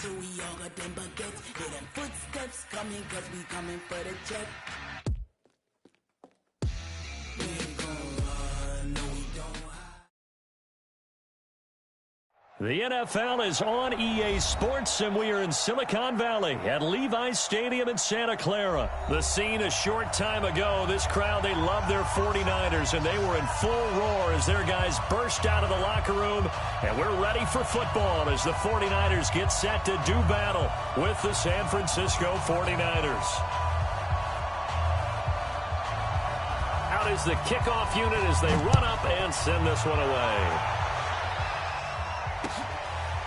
so we all got them baguettes. Hear them footsteps coming, cause we coming for the check. We ain't gon' run, no we don't hide. The NFL is on EA Sports, and we are in Silicon Valley at Levi's Stadium in Santa Clara. The scene a short time ago, this crowd, they love their 49ers, and they were in full roar as their guys burst out of the locker room, and we're ready for football as the 49ers get set to do battle with the San Francisco 49ers. Out is the kickoff unit as they run up and send this one away.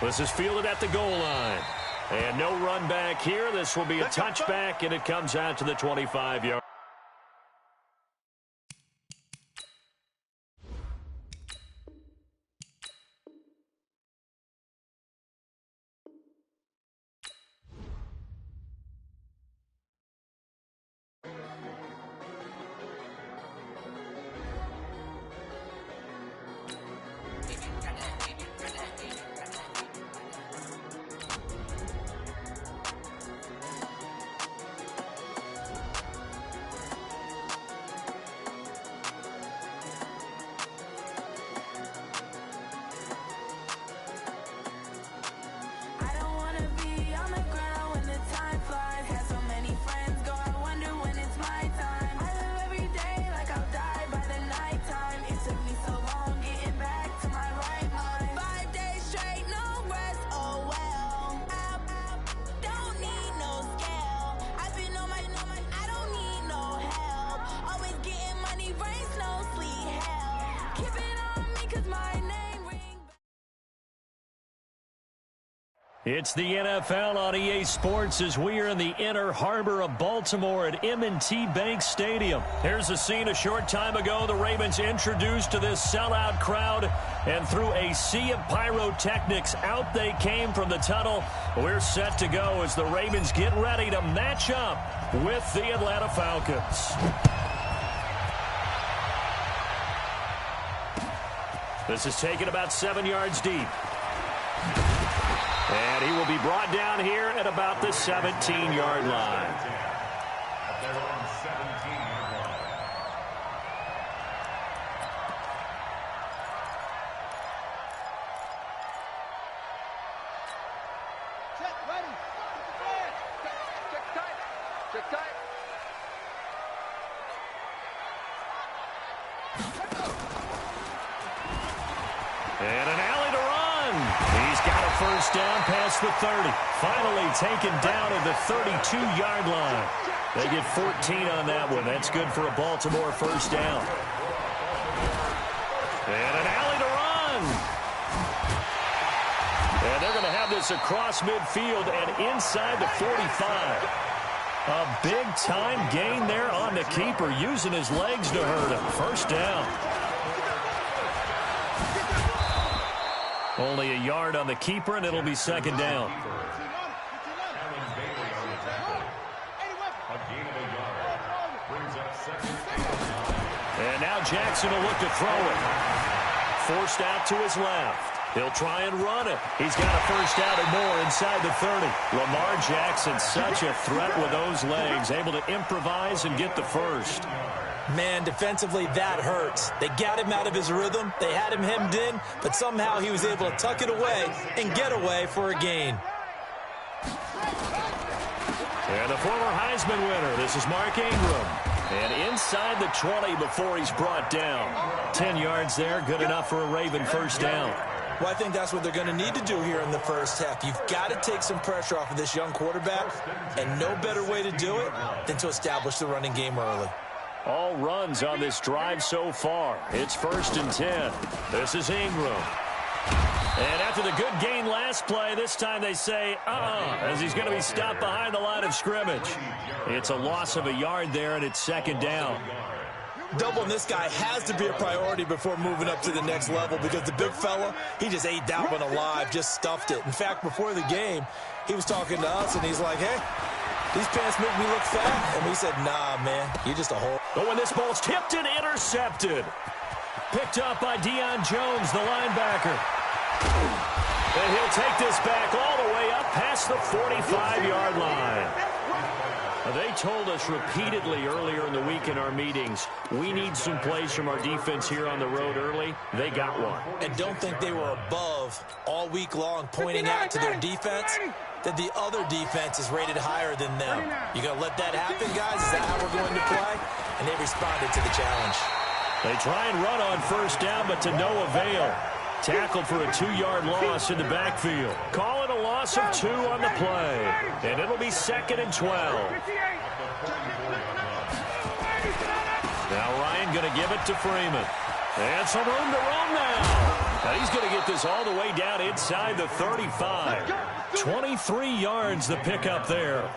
This is fielded at the goal line. And no run back here. This will be a touchback, and it comes out to the 25-yard. It's the NFL on EA Sports as we are in the inner harbor of Baltimore at M&T Bank Stadium. Here's a scene a short time ago. The Ravens introduced to this sellout crowd, and through a sea of pyrotechnics, out they came from the tunnel. We're set to go as the Ravens get ready to match up with the Atlanta Falcons. This is taken about 7 yards deep. And he will be brought down here at about the 17-yard line. Check, ready. Check tight. Check tight. And an alley to run. He's got a first down past the 30. Finally taken down at the 32-yard line. They get 14 on that one. That's good for a Baltimore first down. And an alley to run. And they're going to have this across midfield and inside the 45. A big-time gain there on the keeper, using his legs to hurt him. First down. Only a yard on the keeper, and it'll be second down. And now Jackson will look to throw it. Forced out to his left. He'll try and run it. He's got a first down and more inside the 30. Lamar Jackson, such a threat with those legs, able to improvise and get the first. Man, defensively, that hurts. They got him out of his rhythm. They had him hemmed in, but somehow he was able to tuck it away and get away for a gain. And the former Heisman winner, this is Mark Ingram. And inside the 20 before he's brought down. 10 yards there, good enough for a Raven first down. Well, I think that's what they're going to need to do here in the first half. You've got to take some pressure off of this young quarterback, and no better way to do it than to establish the running game early. All runs on this drive so far. It's 1st and 10. This is Ingram. And after the good gain last play, this time they say, as he's going to be stopped behind the line of scrimmage. It's a loss of a yard there, and it's second down. Doubling this guy has to be a priority before moving up to the next level, because the big fella, he just ate that one alive, just stuffed it. In fact, before the game, he was talking to us, and he's like, hey, these pants make me look fat. And we said, nah, man, you're just a hole. But when this ball's tipped and intercepted. Picked up by Deion Jones, the linebacker. And he'll take this back all the way up past across the 45-yard line. They told us repeatedly earlier in the week in our meetings, we need some plays from our defense here on the road early. They got one. And don't think they were above all week long pointing out to their defense that the other defense is rated higher than them. You going to let that happen, guys? Is that how we're going to play? And they responded to the challenge. They try and run on first down, but to no avail. Tackled for a 2-yard loss in the backfield. Call it a loss of 2 on the play. And it'll be 2nd and 12. Now Ryan going to give it to Freeman. And some room to run now. And he's going to get this all the way down inside the 35. 23 yards the pickup there.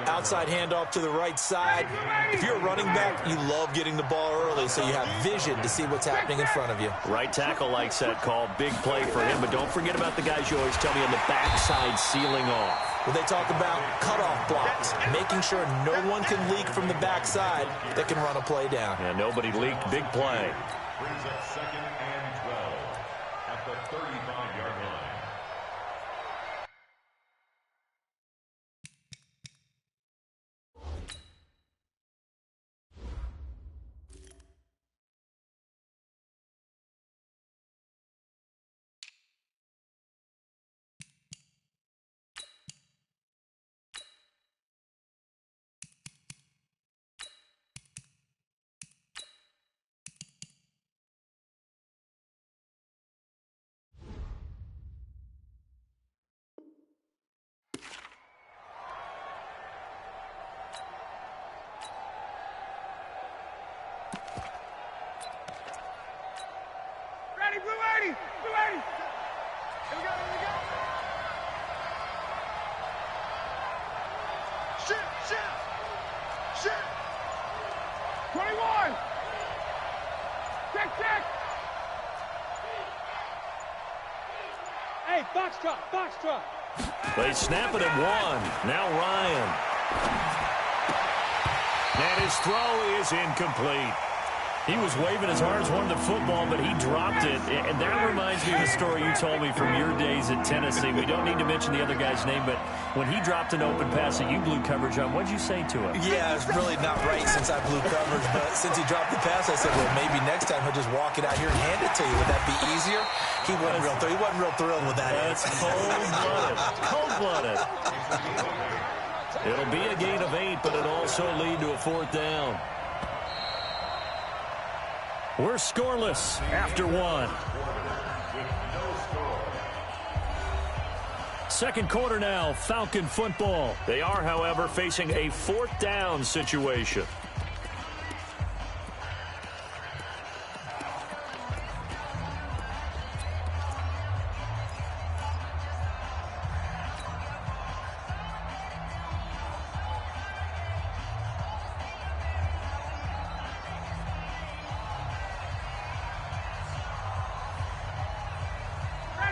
Outside handoff to the right side. If you're a running back, you love getting the ball early so you have vision to see what's happening in front of you. Right tackle likes that call. Big play for him, but don't forget about the guys you always tell me on the backside sealing off. Well, they talk about cutoff blocks, making sure no one can leak from the backside that can run a play down. Yeah, nobody leaked. Big play. Brings up 2nd and 12 at the 35-yard line. Blue 80! Blue 80! Here we go, here we go! Shit! 21! Check! Hey, box truck! They snap it at 1. Now Ryan. And his throw is incomplete. He was waving as hard as wanted the football, but he dropped it. And that reminds me of the story you told me from your days at Tennessee. We don't need to mention the other guy's name, but when he dropped an open pass that you blew coverage on, what'd you say to him? Yeah, it's really not right since I blew coverage, but since he dropped the pass, I said, well, maybe next time he'll just walk it out here and hand it to you. Would that be easier? He wasn't real thrilled with that. That's cold-blooded. It'll be a gain of 8, but it'll also lead to a 4th down. We're scoreless after 1. Second quarter now, Falcon football. They are, however, facing a 4th down situation.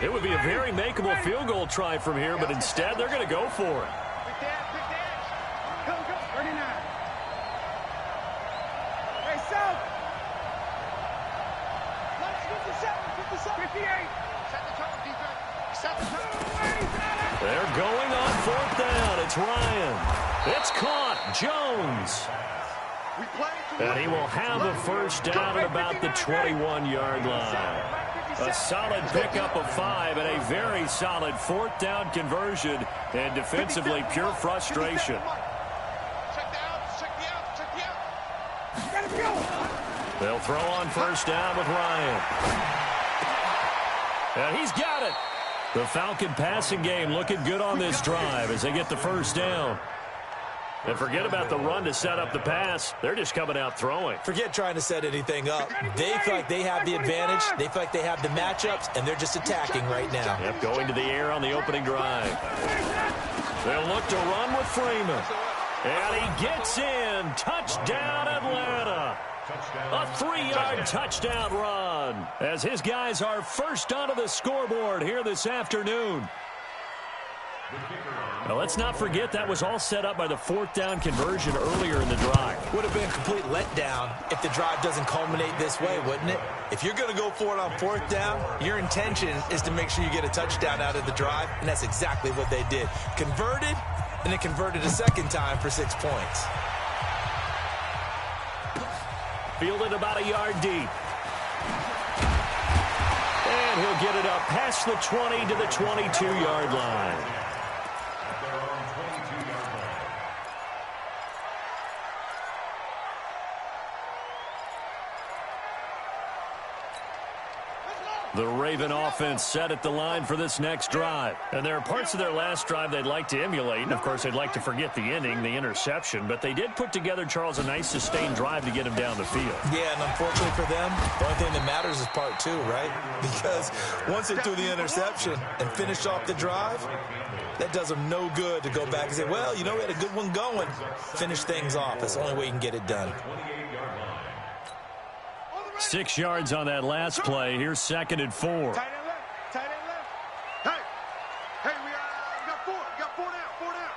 It would be a very makeable field goal try from here, but instead they're going to go for it. Big dash. Go. 39. Hey, South. 57. 58. Set the tone, defense. Set the tone. They're going on 4th down. It's Ryan. It's caught. Jones. And he will have a first down at about the 21-yard line. A solid pickup of 5 and a very solid 4th down conversion, and defensively pure frustration. Check the out. They'll throw on first down with Ryan. And he's got it. The Falcon passing game looking good on this drive as they get the first down. And forget about the run to set up the pass. They're just coming out throwing. Forget trying to set anything up. They feel like they have the advantage. They feel like they have the matchups, and they're just attacking right now. Yep, going to the air on the opening drive. They'll look to run with Freeman. And he gets in. Touchdown, Atlanta. A 3-yard touchdown run as his guys are first onto the scoreboard here this afternoon. Now, let's not forget that was all set up by the fourth down conversion earlier in the drive. Would have been a complete letdown if the drive doesn't culminate this way, wouldn't it? If you're going to go for it on fourth down, your intention is to make sure you get a touchdown out of the drive, and that's exactly what they did. Converted, and they converted a second time for 6 points. Fielded about a yard deep. And he'll get it up past the 20 to the 22-yard line. The Raven offense set at the line for this next drive. And there are parts of their last drive they'd like to emulate. And, of course, they'd like to forget the ending, the interception. But they did put together, Charles, a nice sustained drive to get him down the field. Yeah, and unfortunately for them, the only thing that matters is part two, right? Because once they threw the interception and finished off the drive, that does them no good to go back and say, well, you know, we had a good one going. Finish things off. That's the only way you can get it done. 6 yards on that last play. Here's 2nd and 4. Tight end left. Tight end left. Hey, we got 4. We got 4 down. 4 down.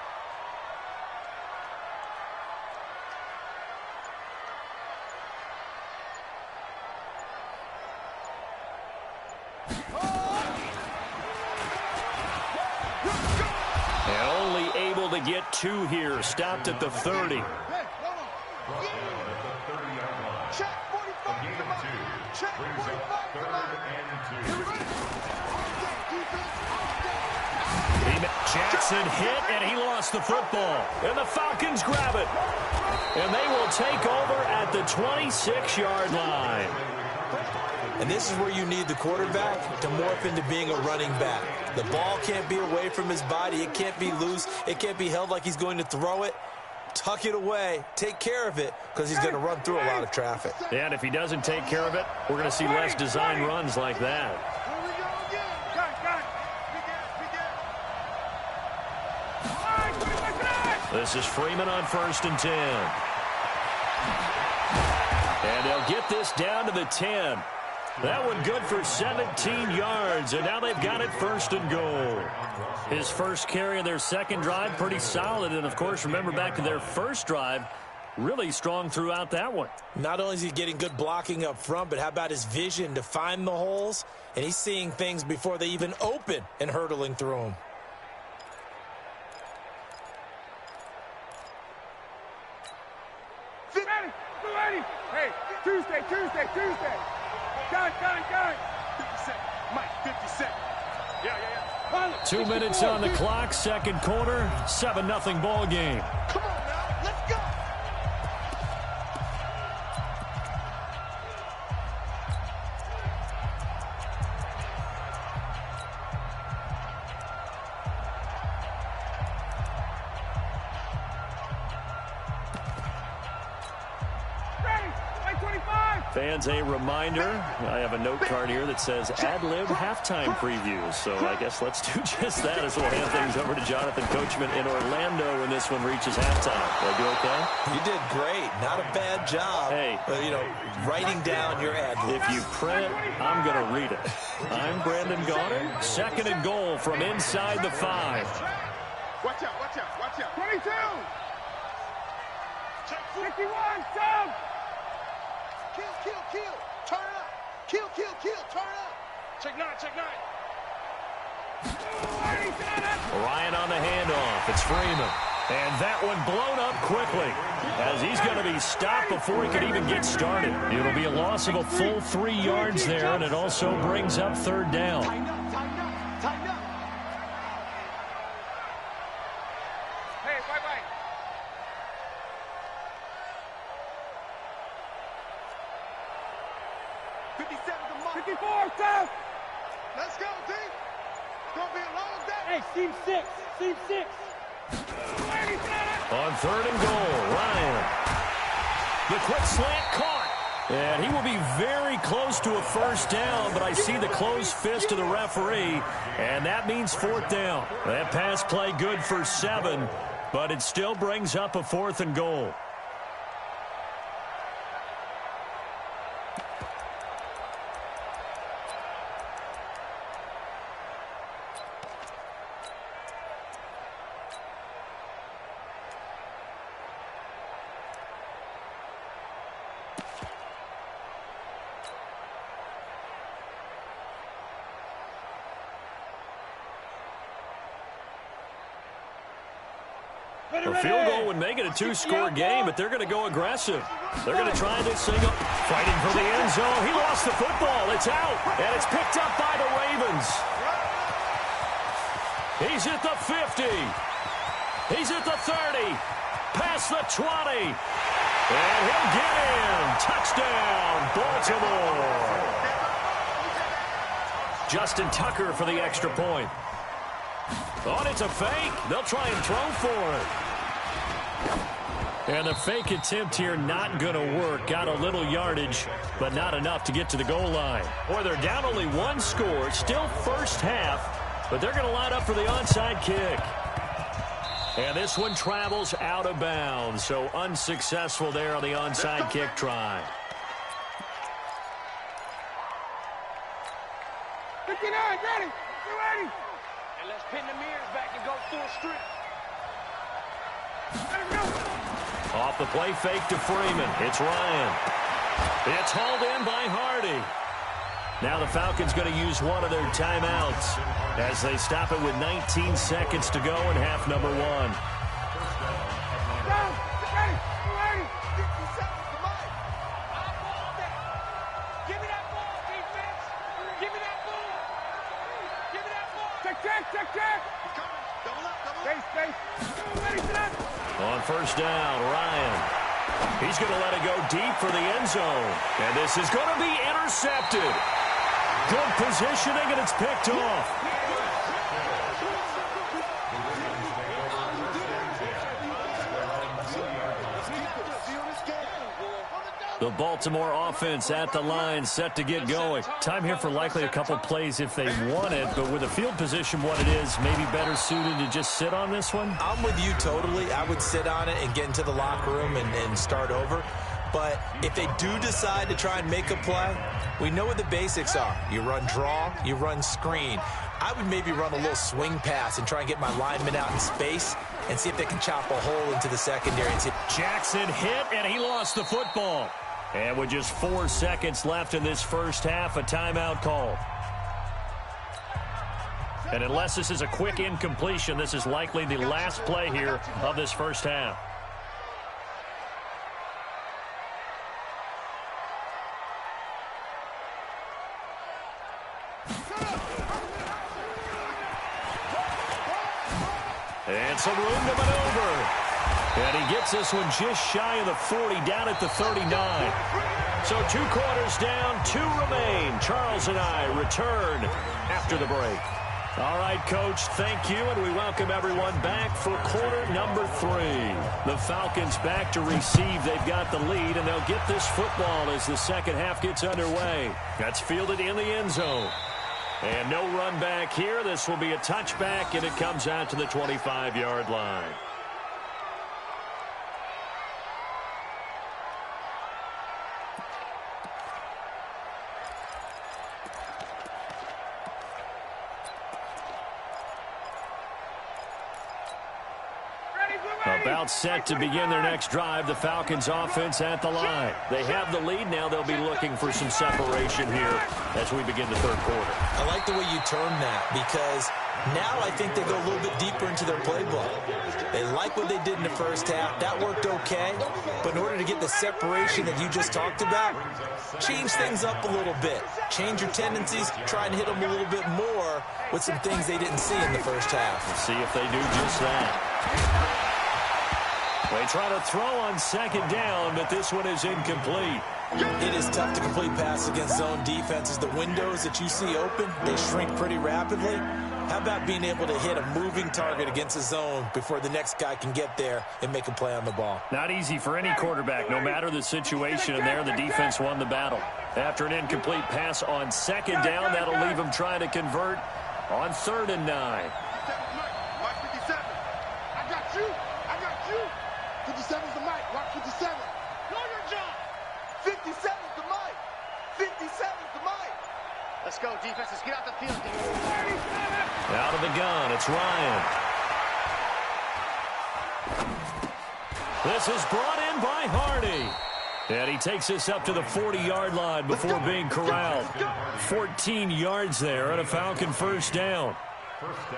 And only able to get 2 here. Stopped at the 30. Hey, hold on. Check 45. Check 45. Jackson hit, and he lost the football. And the Falcons grab it. And they will take over at the 26-yard line. And this is where you need the quarterback to morph into being a running back. The ball can't be away from his body. It can't be loose. It can't be held like he's going to throw it. Tuck it away. Take care of it because he's going to run through a lot of traffic. And if he doesn't take care of it, we're going to see less design runs like that. Here we go again. Got it. This is Freeman on 1st and 10. And they'll get this down to the 10. That one good for 17 yards, and now they've got it 1st and goal. His first carry of their second drive, pretty solid. And, of course, remember back to their first drive, really strong throughout that one. Not only is he getting good blocking up front, but how about his vision to find the holes? And he's seeing things before they even open and hurtling through them. Ready. Hey, Tuesday. Gun. 50 seconds. Mike, 50 seconds. Yeah. 2 minutes on the clock, second quarter, 7-0 ball game. Come on now, let's go. Fans, a reminder, I have a note card here that says ad-lib halftime previews. So I guess let's do just that as we'll hand things over to Jonathan Coachman in Orlando when this one reaches halftime. Did I do okay? You did great. Not a bad job. Hey. Writing down your ad-libs. If you print, I'm going to read it. I'm Brandon Goddard. 2nd and goal from inside the 5. Watch out. 22. 51, Tom. Kill. Turn up. Kill. Turn up. Check 9. Ryan on the handoff. It's Freeman. And that one blown up quickly as he's going to be stopped before he can even get started. It'll be a loss of a full 3 yards there, and it also brings up 3rd down. Tighten up. Hey, bye. 57 to Mike. 54, Tom. Let's go, D. It's going to be a long day. Hey, Team 6. On 3rd and goal, Ryan. The quick slant caught. And he will be very close to a 1st down, but I see the closed fist of the referee, and that means 4th down. That pass play good for 7, but it still brings up a 4th and goal. A field goal would make it a two-score game, but they're going to go aggressive. They're going to try this thing up. Fighting for the end zone. He lost the football. It's out, and it's picked up by the Ravens. He's at the 50. He's at the 30. Past the 20. And he'll get in. Touchdown, Baltimore. Justin Tucker for the extra point. Oh, and it's a fake. They'll try and throw for it. And the fake attempt here not going to work. Got a little yardage, but not enough to get to the goal line. Boy, they're down only one score. Still first half, but they're going to line up for the onside kick. And this one travels out of bounds, so unsuccessful there on the onside kick try. 59, ready, you ready? And let's pin the mirrors back and go full strip. Off the play fake to Freeman. It's Ryan. It's hauled in by Hardy. Now the Falcons going to use one of their timeouts as they stop it with 19 seconds to go in half number one. On first down, Ryan. He's going to let it go deep for the end zone. And this is going to be intercepted. Good positioning, and it's picked off. The Baltimore offense at the line, set to get going. Time here for likely a couple plays if they want it, but with the field position what it is, maybe better suited to just sit on this one? I'm with you totally. I would sit on it and get into the locker room and start over. But if they do decide to try and make a play, we know what the basics are. You run draw, you run screen. I would maybe run a little swing pass and try and get my lineman out in space and see if they can chop a hole into the secondary. And see. Jackson hit, and he lost the football. And with just 4 seconds left in this first half, a timeout call. And unless this is a quick incompletion, this is likely the last play here of this first half. And some room to maneuver. And he gets this one just shy of the 40, down at the 39. So 2 quarters down, 2 remain. Charles and I return after the break. All right, Coach, thank you, and we welcome everyone back for quarter number 3. The Falcons back to receive. They've got the lead, and they'll get this football as the second half gets underway. That's fielded in the end zone. And no run back here. This will be a touchback, and it comes out to the 25-yard line. About set to begin their next drive, the Falcons offense at the line. They have the lead. Now they'll be looking for some separation here as we begin the third quarter. I like the way you term that because now I think they go a little bit deeper into their playbook. They like what they did in the first half. That worked okay. But in order to get the separation that you just talked about, change things up a little bit. Change your tendencies. Try and hit them a little bit more with some things they didn't see in the first half. Let's see if they do just that. They try to throw on second down, but this one is incomplete. It is tough to complete passes against zone defenses. The windows that you see open, they shrink pretty rapidly. How about being able to hit a moving target against a zone before the next guy can get there and make a play on the ball? Not easy for any quarterback, no matter the situation, and there the defense won the battle. After an incomplete pass on second down, that'll leave them trying to convert on 3rd and 9. 57's the mic. Watch 57. Know your job. 57's the mic. 57's the mic. Let's go, defense. Let's get out the field. Out of the gun, it's Ryan. This is brought in by Hardy. And he takes this up to the 40-yard line before being corralled. 14 yards there and a Falcon first down.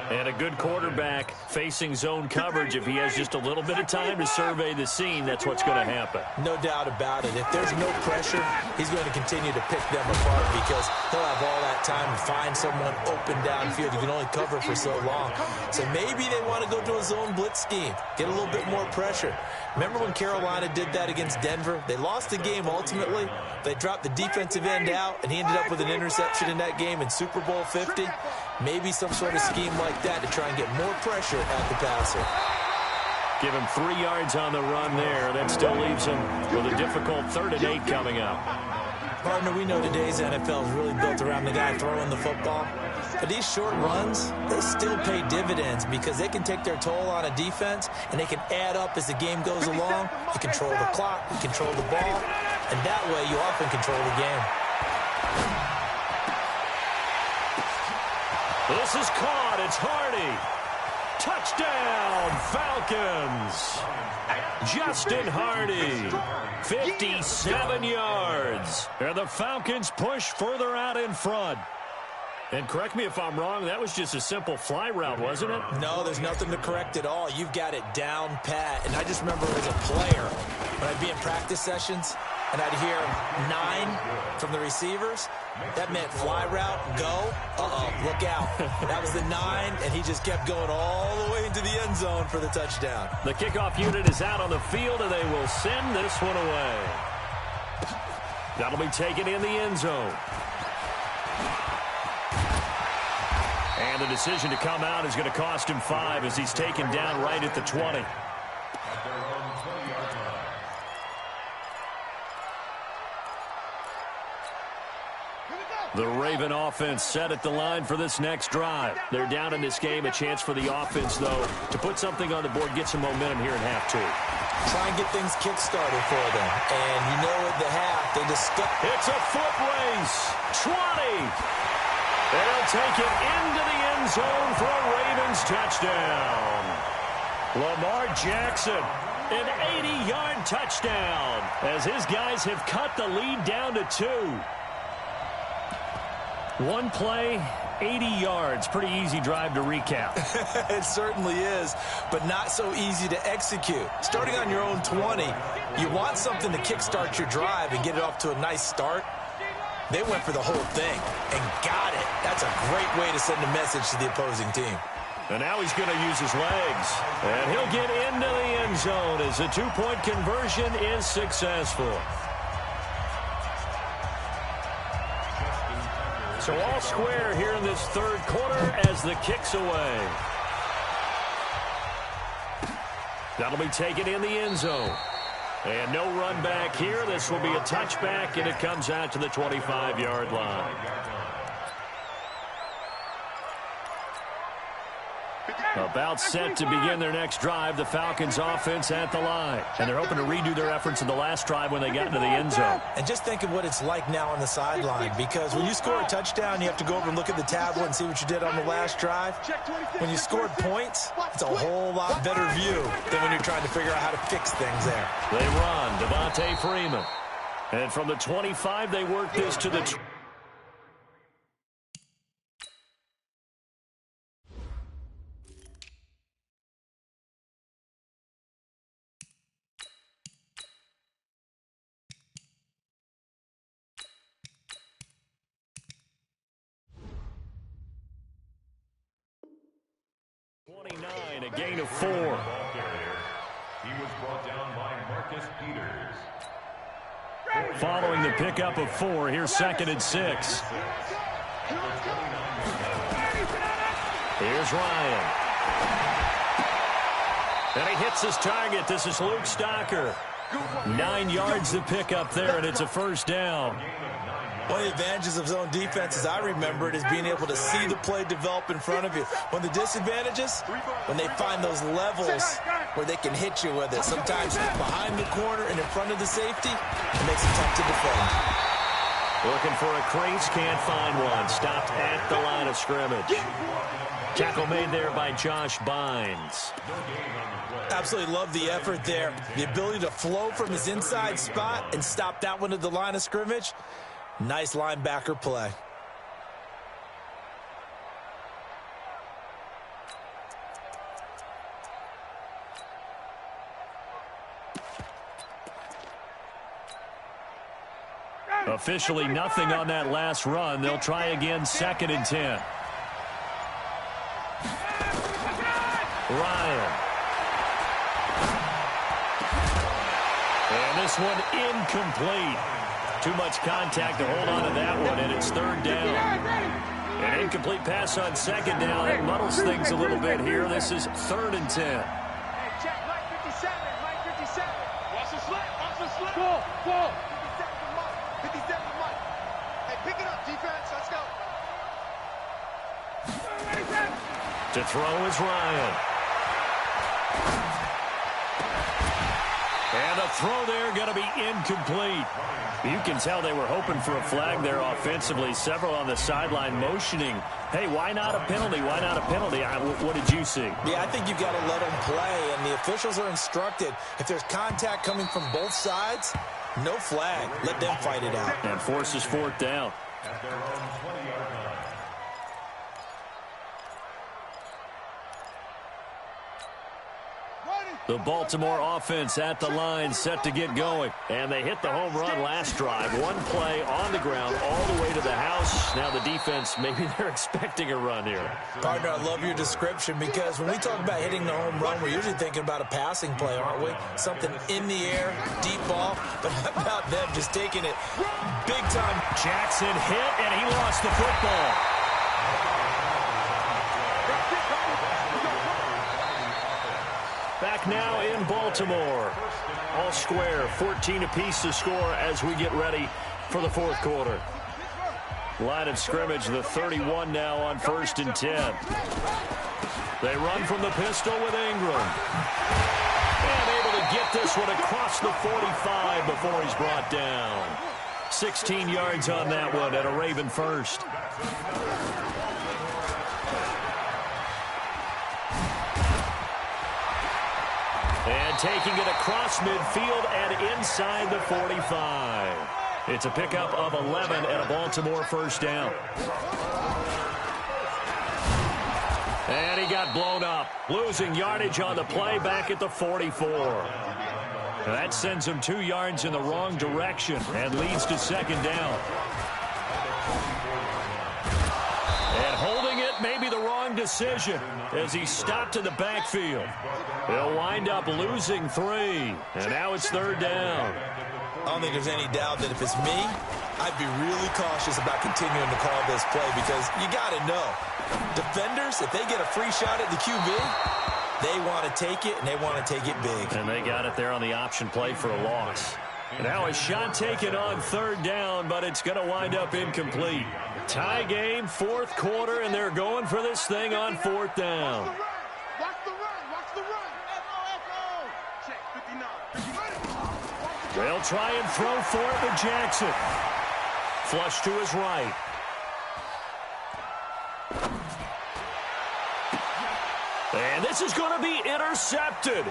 And a good quarterback facing zone coverage. If he has just a little bit of time to survey the scene, that's what's going to happen. No doubt about it. If there's no pressure, he's going to continue to pick them apart because he'll have all that time to find someone open downfield. You can only cover for so long. So maybe they want to go to a zone blitz scheme, get a little bit more pressure. Remember when Carolina did that against Denver? They lost the game ultimately. They dropped the defensive end out, and he ended up with an interception in that game in Super Bowl 50. Maybe some sort of scheme like that to try and get more pressure at the passer. Give him 3 yards on the run there. That still leaves him with a difficult 3rd and 8 coming up. Partner, we know today's NFL is really built around the guy throwing the football. But these short runs, they still pay dividends because they can take their toll on a defense, and they can add up as the game goes along. You control the clock, you control the ball, and that way you often control the game. This is caught. It's Hardy. Touchdown, Falcons. Justin Hardy, 57 yards. And the Falcons push further out in front. And correct me if I'm wrong, that was just a simple fly route, wasn't it? No, there's nothing to correct at all. You've got it down pat. And I just remember as a player, when I'd be in practice sessions, and I'd hear 9 from the receivers, that meant fly route, go, look out. That was the 9, and he just kept going all the way into the end zone for the touchdown. The kickoff unit is out on the field, and they will send this one away. That'll be taken in the end zone. And the decision to come out is going to cost him 5 as he's taken down right at the 20. The Raven offense set at the line for this next drive. They're down in this game. A chance for the offense, though, to put something on the board, get some momentum here in half 2. Try and get things kick-started for them. And you know at the half, they discuss. It's a foot race. 20. They'll take it into the end zone for a Ravens touchdown. Lamar Jackson, an 80-yard touchdown as his guys have cut the lead down to 2. One play, 80 yards. Pretty easy drive to recap. It certainly is, but not so easy to execute. Starting on your own 20, you want something to kickstart your drive and get it off to a nice start. They went for the whole thing and got it. That's a great way to send a message to the opposing team. And now he's going to use his legs. And he'll get into the end zone as the 2-point conversion is successful. So all square here in this 3rd quarter as the kick's away. That'll be taken in the end zone. And no run back here. This will be a touchback, and it comes out to the 25-yard line. About set to begin their next drive, the Falcons offense at the line. And they're hoping to redo their efforts in the last drive when they got into the end zone. And just think of what it's like now on the sideline, because when you score a touchdown, you have to go over and look at the tablet and see what you did on the last drive. When you scored points, it's a whole lot better view than when you're trying to figure out how to fix things there. They run, Devontae Freeman. And from the 25, they work this to the... A gain of 4. He was brought down by Marcus Peters. Following the pickup of 4, here's 2nd and 6. Here's Ryan. And he hits his target. This is Luke Stocker. 9 yards to pick up there, and it's a first down. One of the advantages of zone defense, as I remember it, is being able to see the play develop in front of you. One of the disadvantages, when they find those levels where they can hit you with it. Sometimes behind the corner and in front of the safety, it makes it tough to defend. Looking for a crease, can't find one. Stopped at the line of scrimmage. Tackle made there by Josh Bynes. Absolutely love the effort there. The ability to flow from his inside spot and stop that one at the line of scrimmage. Nice linebacker play. Officially nothing on that last run. They'll try again, 2nd and 10. Ryan. And this one incomplete. Too much contact to hold on to that one, and it's 3rd down. An incomplete pass on 2nd down. It muddles things a little bit here. This is 3rd and 10. Hey, check, Mike 57, Mike 57. Watch the slip, watch the slip. Go. 57 to Mike. Hey, pick it up, defense, let's go. To throw is Ryan. And a throw there going to be incomplete. You can tell they were hoping for a flag there offensively. Several on the sideline motioning, hey, why not a penalty? Why not a penalty? What did you see? Yeah, I think you've got to let them play, and the officials are instructed. If there's contact coming from both sides, no flag. Let them fight it out. And forces 4th down. At their own 20-yard line. The Baltimore offense at the line, set to get going. And they hit the home run last drive. One play on the ground all the way to the house. Now the defense, maybe they're expecting a run here. Partner, I love your description, because when we talk about hitting the home run, we're usually thinking about a passing play, aren't we? Something in the air, deep ball. But how about them just taking it big time? Jackson hit, and he lost the football. Back now in Baltimore. All square, 14 apiece to score as we get ready for the 4th quarter. Line of scrimmage, the 31 now on 1st and 10. They run from the pistol with Ingram. And able to get this one across the 45 before he's brought down. 16 yards on that one at a Raven first. And taking it across midfield and inside the 45. It's a pickup of 11 and a Baltimore 1st down. And he got blown up, losing yardage on the play back at the 44. That sends him 2 yards in the wrong direction and leads to 2nd down. And holding it may be the wrong decision as he stopped in the backfield. He'll wind up losing 3, and now it's 3rd down. I don't think there's any doubt that if it's me, I'd be really cautious about continuing to call this play, because you got to know, defenders, if they get a free shot at the QB, they want to take it, and they want to take it big. And they got it there on the option play for a loss. Now a shot taken on 3rd down, but it's going to wind up incomplete. Tie game, 4th quarter, and they're going for this thing on 4th down. Watch the run. Check, 59. They'll try and throw for it with Jackson. Flush to his right. And this is going to be intercepted.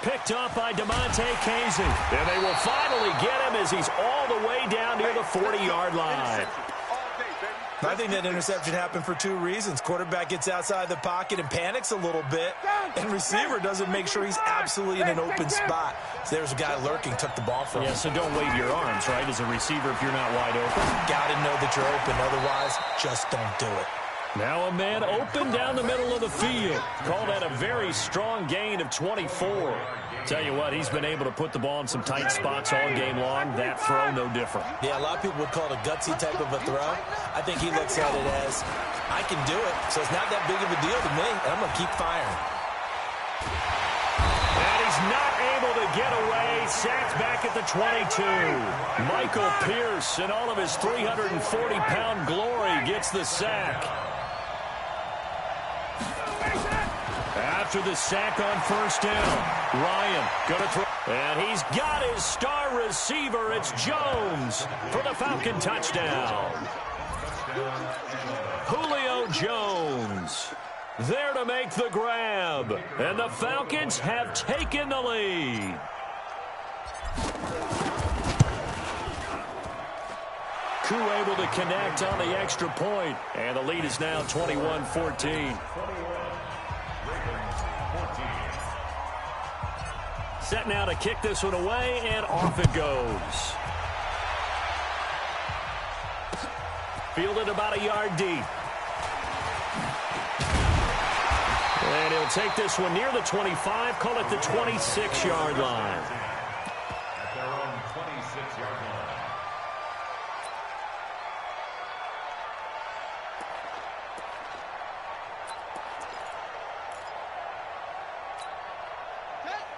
Picked up by DeMonte Casey. And they will finally get him as he's all the way down near the 40-yard line. I think that interception happened for 2 reasons. Quarterback gets outside the pocket and panics a little bit, and receiver doesn't make sure he's absolutely in an open spot. So there's a guy lurking, took the ball from him. Yeah, so don't wave your arms, right, as a receiver if you're not wide open. Got to know that you're open. Otherwise, just don't do it. Now a man open down the middle of the field. Call that a very strong gain of 24. Tell you what, he's been able to put the ball in some tight spots all game long. That throw, no different. Yeah, a lot of people would call it a gutsy type of a throw. I think he looks at it as, I can do it, so it's not that big of a deal to me, and I'm going to keep firing. And he's not able to get away. Sacked back at the 22. Michael Pierce, in all of his 340-pound glory, gets the sack. After the sack on 1st down, Ryan going to throw. And he's got his star receiver. It's Jones for the Falcon touchdown. Julio Jones there to make the grab. And the Falcons have taken the lead. Koo able to connect on the extra point. And the lead is now 21-14. Set now to kick this one away, and off it goes. Fielded about a yard deep. And he'll take this one near the 25, call it the 26-yard line. At their own 26-yard line.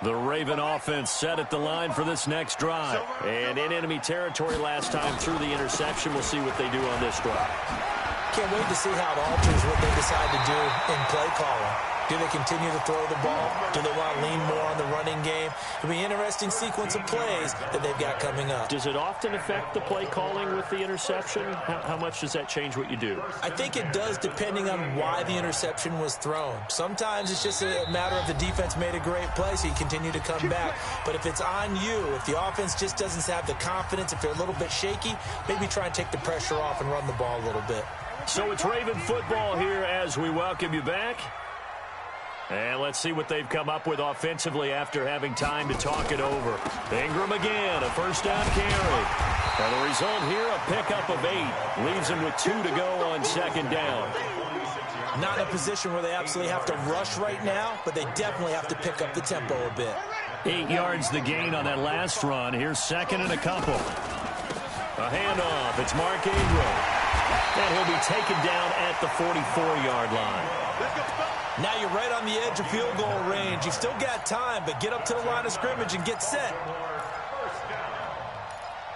The Raven offense set at the line for this next drive. And in enemy territory last time through the interception. We'll see what they do on this drive. Can't wait to see how it alters what they decide to do in play calling. Do they continue to throw the ball? Do they want to lean more on the running game? It'll be an interesting sequence of plays that they've got coming up. Does it often affect the play calling with the interception? How much does that change what you do? I think it does depending on why the interception was thrown. Sometimes it's just a matter of the defense made a great play, so you continue to come back. But if it's on you, if the offense just doesn't have the confidence, if they're a little bit shaky, maybe try and take the pressure off and run the ball a little bit. So it's Raven football here as we welcome you back. And let's see what they've come up with offensively after having time to talk it over. Ingram again, a first down carry. And the result here, a pickup of 8. Leaves him with 2 to go on second down. Not in a position where they absolutely have to rush right now, but they definitely have to pick up the tempo a bit. 8 yards the gain on that last run. Here's second and a couple. A handoff. It's Mark Ingram. And he'll be taken down at the 44-yard line. Now you're right on the edge of field goal range. You've still got time, but get up to the line of scrimmage and get set.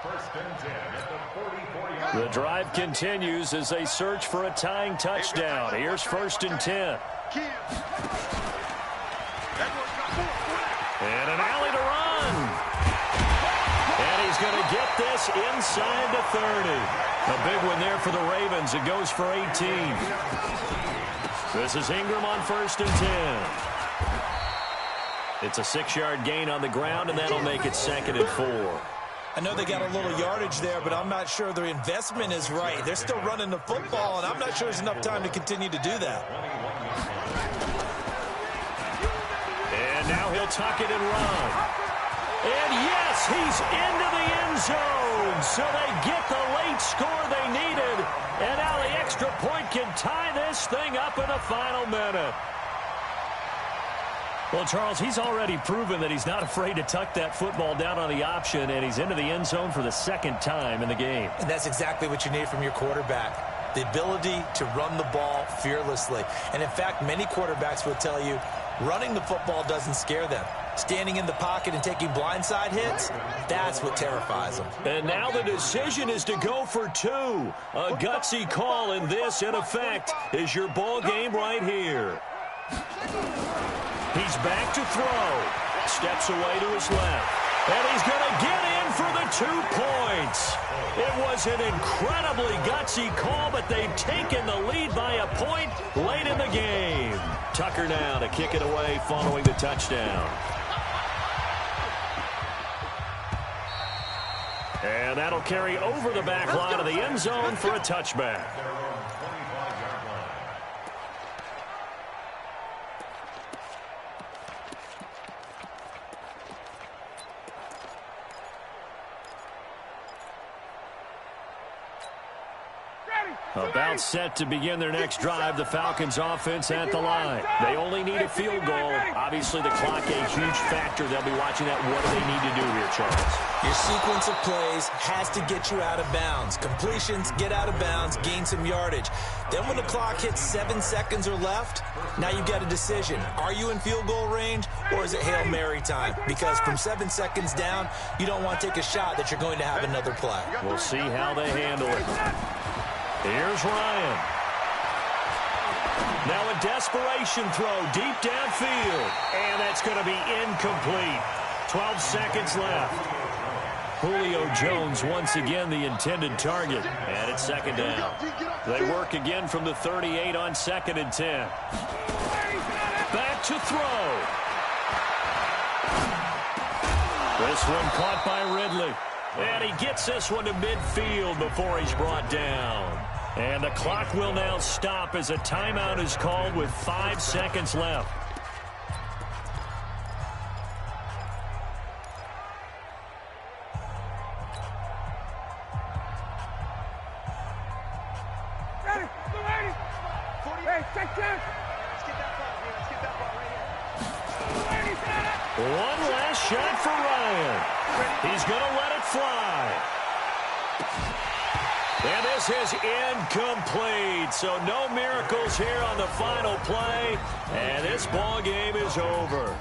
First and 10 at the 44-yard line. The drive continues as they search for a tying touchdown. Here's first and 10. And an alley to run. And he's going to get this inside the 30. A big one there for the Ravens. It goes for 18. This is Ingram on first and 10. It's a 6-yard gain on the ground, and that'll make it second and 4. I know they got a little yardage there, but I'm not sure their investment is right. They're still running the football, and I'm not sure there's enough time to continue to do that. And now he'll tuck it and run. And yes, he's into the end zone. So they get the late score they needed. And now the extra point can tie this thing up in the final minute. Well, Charles, he's already proven that he's not afraid to tuck that football down on the option, and he's into the end zone for the second time in the game. And that's exactly what you need from your quarterback. The ability to run the ball fearlessly. And in fact, many quarterbacks will tell you running the football doesn't scare them. Standing in the pocket and taking blindside hits, that's what terrifies them. And now the decision is to go for 2. A gutsy call, and this, in effect, is your ball game right here. He's back to throw. Steps away to his left. And he's going to get in for the 2 points. It was an incredibly gutsy call, but they've taken the lead by a point late in the game. Tucker now to kick it away following the touchdown. And that'll carry over the back line of the end zone for a touchback. About set to begin their next drive, the Falcons offense at the line. They only need a field goal. Obviously, the clock a huge factor. They'll be watching that. What do they need to do here, Charles? Your sequence of plays has to get you out of bounds. Completions, get out of bounds, gain some yardage. Then when the clock hits 7 seconds or left, now you've got a decision. Are you in field goal range, or is it Hail Mary time? Because from 7 seconds down, you don't want to take a shot that you're going to have another play. We'll see how they handle it. Here's Ryan. Now a desperation throw deep downfield. And that's going to be incomplete. 12 seconds left. Julio Jones once again the intended target. And it's second down. They work again from the 38 on second and 10. Back to throw. This one caught by Ridley. And he gets this one to midfield before he's brought down. And the clock will now stop as a timeout is called with 5 seconds left. Let's get that ball, man. Let's get that ball right here. One last shot for Ryan. He's going to let it fly. And this is incomplete. So no miracles here on the final play. And this ball game is over.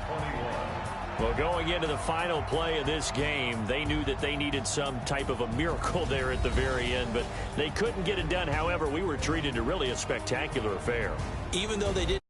Well, going into the final play of this game, they knew that they needed some type of a miracle there at the very end, but they couldn't get it done. However, we were treated to really a spectacular affair. Even though they didn't